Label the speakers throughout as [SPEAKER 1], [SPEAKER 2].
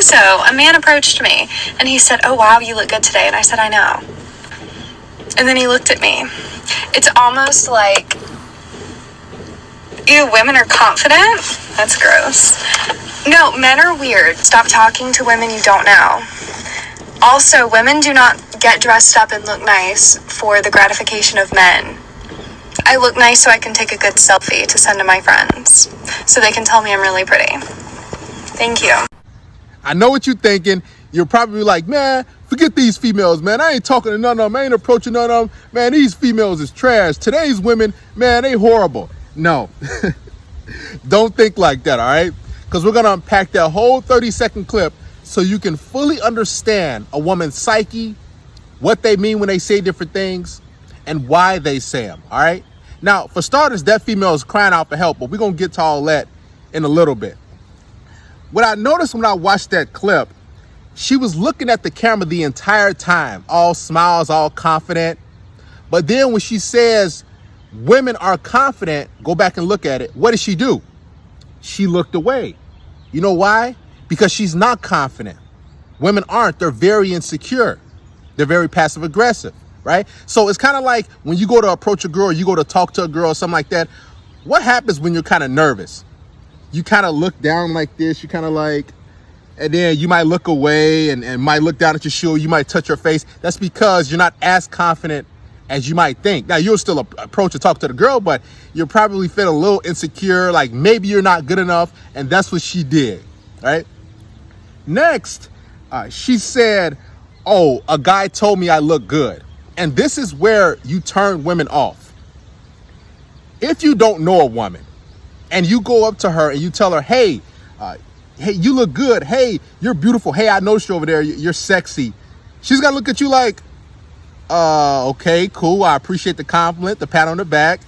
[SPEAKER 1] saying so, a man approached me and he said, "Oh wow, you look good today." And I said, "I know." And then he looked at me. It's almost like, ew, women are confident? That's gross. No, men are weird. Stop talking to women you don't know. Also, women do not get dressed up and look nice for the gratification of men. I look nice so I can take a good selfie to send to my friends, so they can tell me I'm really pretty. Thank you.
[SPEAKER 2] I know what you're thinking. You're probably like, man, forget these females, man. I ain't talking to none of them. I ain't approaching none of them. Man, these females is trash. Today's women, man, they horrible. No, don't think like that, all right? Because we're going to unpack that whole 30-second clip so you can fully understand a woman's psyche, what they mean when they say different things, and why they say them, all right? Now, for starters, that female is crying out for help, but we're going to get to all that in a little bit. What I noticed when I watched that clip, she was looking at the camera the entire time, all smiles, all confident. But then when she says women are confident, go back and look at it. What did she do? She looked away. You know why? Because she's not confident. Women aren't. They're very insecure. They're very passive aggressive, right? So it's kind of like when you go to approach a girl, or you go to talk to a girl or something like that. What happens when you're kind of nervous? You kind of look down like this. You kind of like, and then you might look away and might look down at your shoe. You might touch your face. That's because you're not as confident as you might think. Now, you'll still approach and talk to the girl, but you're probably feeling a little insecure, like maybe you're not good enough, and that's what she did, right? Next, she said, "Oh, a guy told me I look good." And this is where you turn women off. If you don't know a woman and you go up to her and you tell her, hey, you look good. Hey, you're beautiful. Hey, I noticed you over there. You're sexy. She's going to look at you like, okay, cool. I appreciate the compliment, the pat on the back.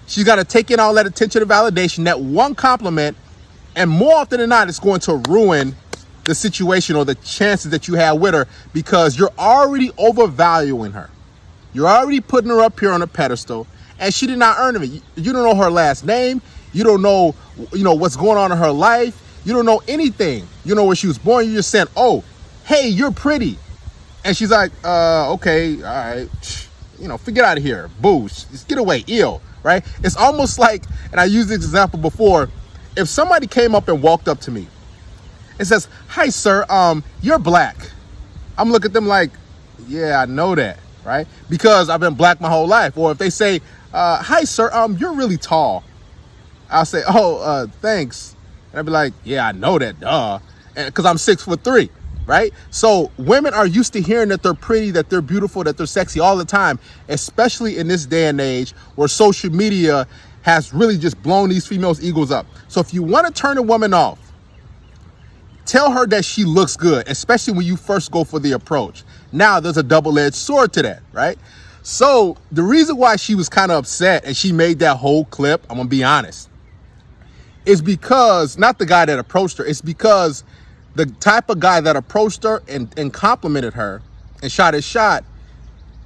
[SPEAKER 2] She's got to take in all that attention and validation, that one compliment. And more often than not, it's going to ruin the situation or the chances that you have with her, because you're already overvaluing her. You're already putting her up here on a pedestal, and she did not earn it. You don't know her last name. You don't know, what's going on in her life. You don't know anything. You know where she was born. You're just saying, "Oh, hey, you're pretty." And she's like, okay, all right. Forget out of here. Boo, just get away, ill, right? It's almost like, and I used this example before, if somebody came up and walked up to me and says, "Hi, sir, you're black." I'm looking at them like, yeah, I know that, right? Because I've been black my whole life. Or if they say, "Hi, sir, you're really tall," I'll say, "Oh, thanks." And I'd be like, "Yeah, I know that, duh." Because I'm 6'3", right? So women are used to hearing that they're pretty, that they're beautiful, that they're sexy all the time, especially in this day and age where social media has really just blown these females' egos up. So if you want to turn a woman off, tell her that she looks good, especially when you first go for the approach. Now, there's a double-edged sword to that, right? So the reason why she was kind of upset and she made that whole clip, I'm going to be honest, is because, not the guy that approached her, it's because the type of guy that approached her and complimented her and shot his shot,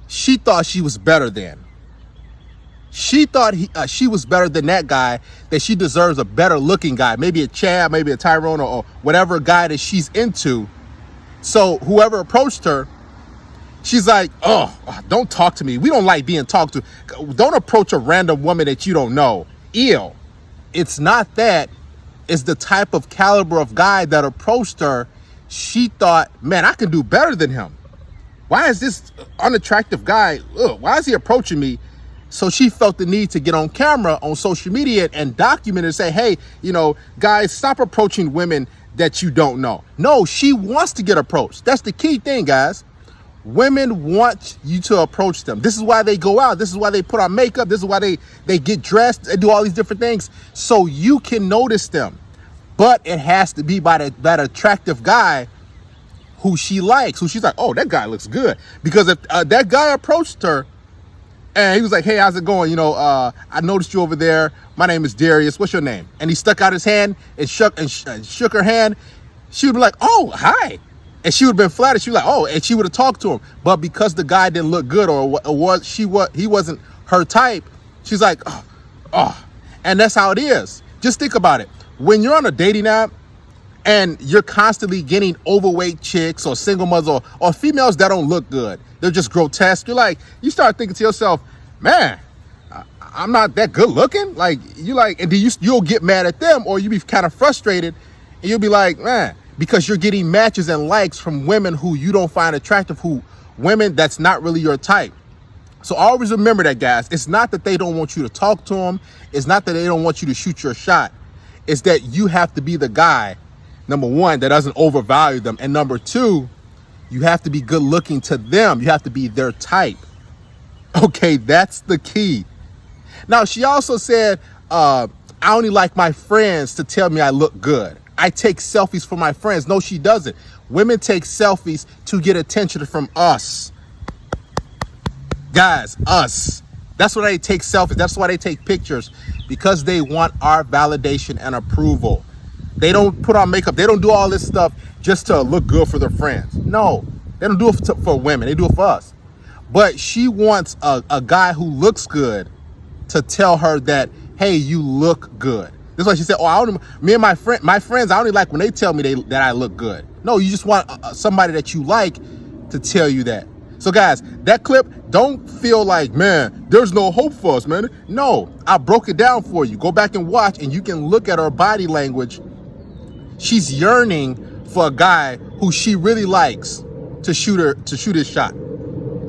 [SPEAKER 2] she thought she was better than. She thought she was better than that guy, that she deserves a better looking guy, maybe a Chad, maybe a Tyrone, or whatever guy that she's into. So whoever approached her, she's like, "Oh, don't talk to me. We don't like being talked to. Don't approach a random woman that you don't know." Ew. It's not that. It's the type of caliber of guy that approached her. She thought, man, I can do better than him. Why is this unattractive guy, why is he approaching me? So she felt the need to get on camera on social media and document it and say, hey, guys, stop approaching women that you don't know. No, she wants to get approached. That's the key thing, guys. Women want you to approach them. This is why they go out. This is why they put on makeup. This is why they get dressed and do all these different things, so you can notice them. But it has to be by that attractive guy who she likes, who she's like, "Oh, that guy looks good." Because if that guy approached her and he was like, "Hey, how's it going? I noticed you over there. My name is Darius. What's your name?" And he stuck out his hand and shook her hand. She would be like, "Oh, hi." And she would have been flattered. She was like, "Oh," and she would have talked to him. But because the guy didn't look good, or he wasn't her type, she's like, oh. And that's how it is. Just think about it. When you're on a dating app and you're constantly getting overweight chicks or single mothers or females that don't look good. They're just grotesque. You start thinking to yourself, man, I'm not that good looking. And then you'll get mad at them, or you'll be kind of frustrated, and you'll be like, man, because you're getting matches and likes from women who you don't find attractive, women that's not really your type. So always remember that, guys. It's not that they don't want you to talk to them. It's not that they don't want you to shoot your shot. It's that you have to be the guy, number one, that doesn't overvalue them. And number two, you have to be good looking to them. You have to be their type. Okay, that's the key. Now, she also said, I only like my friends to tell me I look good. I take selfies for my friends. No, she doesn't. Women take selfies to get attention from us. Guys, us. That's why they take selfies. That's why they take pictures, because they want our validation and approval. They don't put on makeup. They don't do all this stuff just to look good for their friends. No, they don't do it for women. They do it for us. But she wants a guy who looks good to tell her that, hey, you look good. That's why she said, me and my friends, I only like when they tell me that I look good. No, you just want somebody that you like to tell you that. So guys, that clip, don't feel like, man, there's no hope for us, man. No, I broke it down for you. Go back and watch, and you can look at her body language. She's yearning for a guy who she really likes to shoot his shot.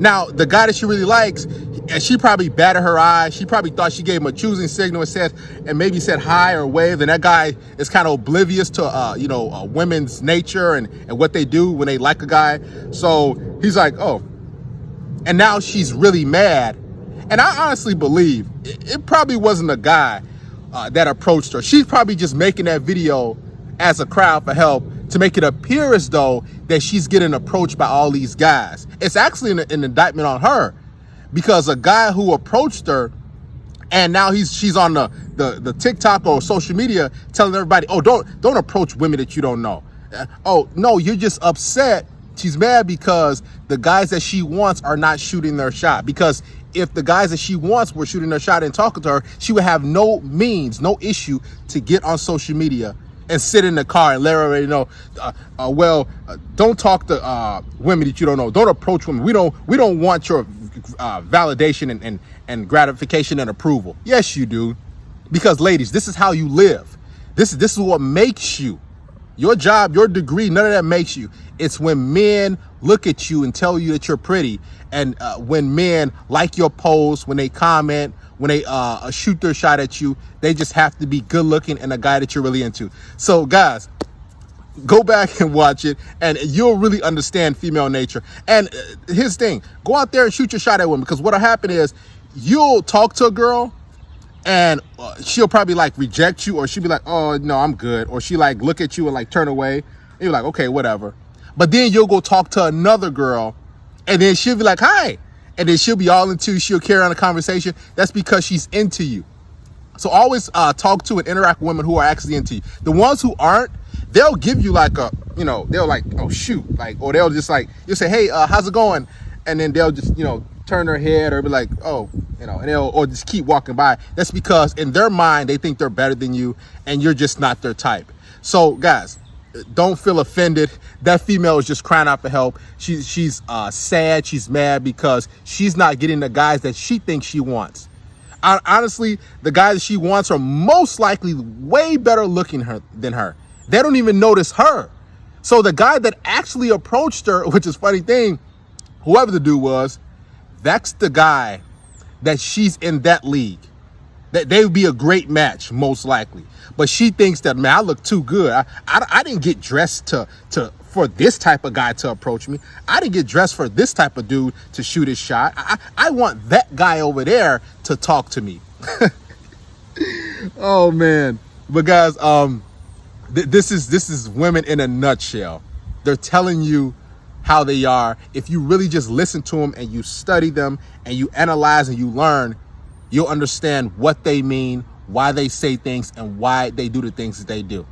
[SPEAKER 2] Now, the guy that she really likes, and she probably batted her eye. She probably thought she gave him a choosing signal and maybe said hi or wave. And that guy is kind of oblivious to, women's nature and what they do when they like a guy. So he's like, oh. And now she's really mad. And I honestly believe it probably wasn't a guy that approached her. She's probably just making that video as a crowd for help to make it appear as though that she's getting approached by all these guys. It's actually an indictment on her, because a guy who approached her, and now she's on the TikTok or social media telling everybody, oh, don't approach women that you don't know. Oh, no, you're just upset. She's mad because the guys that she wants are not shooting their shot. Because if the guys that she wants were shooting their shot and talking to her, she would have no issue to get on social media and sit in the car and let her already know, don't talk to women that you don't know. Don't approach women. We don't want your validation and gratification and approval. Yes, you do. Because ladies, this is how you live. This is what makes you. Your job, your degree, none of that makes you. It's when men look at you and tell you that you're pretty, and when men like your post, when they comment, when they shoot their shot at you, they just have to be good looking and a guy that you're really into. So guys, go back and watch it, and you'll really understand female nature. And here's the thing, go out there and shoot your shot at women, because what'll happen is you'll talk to a girl and she'll probably like reject you, or she'll be like, oh no, I'm good. Or she like look at you and like turn away, and you're like, okay, whatever. But then you'll go talk to another girl, and then she'll be like, hi. And then she'll be all into you. She'll carry on a conversation. That's because she's into you. So always talk to and interact with women who are actually into you. The ones who aren't, they'll give you like they'll like, oh shoot, like, or they'll just like, you'll say, hey, how's it going? And then they'll just, turn their head or be like, oh, and or just keep walking by. That's because in their mind, they think they're better than you, and you're just not their type. So guys, don't feel offended. That female is just crying out for help. She's sad. She's mad because she's not getting the guys that she thinks she wants. Honestly, the guys that she wants are most likely way better looking than her. They don't even notice her. So the guy that actually approached her, which is a funny thing, whoever the dude was, that's the guy that she's in that league. That they would be a great match, most likely. But she thinks that, man, I look too good. I didn't get dressed for this type of guy to approach me. I didn't get dressed for this type of dude to shoot his shot. I want that guy over there to talk to me. Oh man. But guys, this is women in a nutshell. They're telling you how they are. If you really just listen to them and you study them and you analyze and you learn, you'll understand what they mean, why they say things, and why they do the things that they do.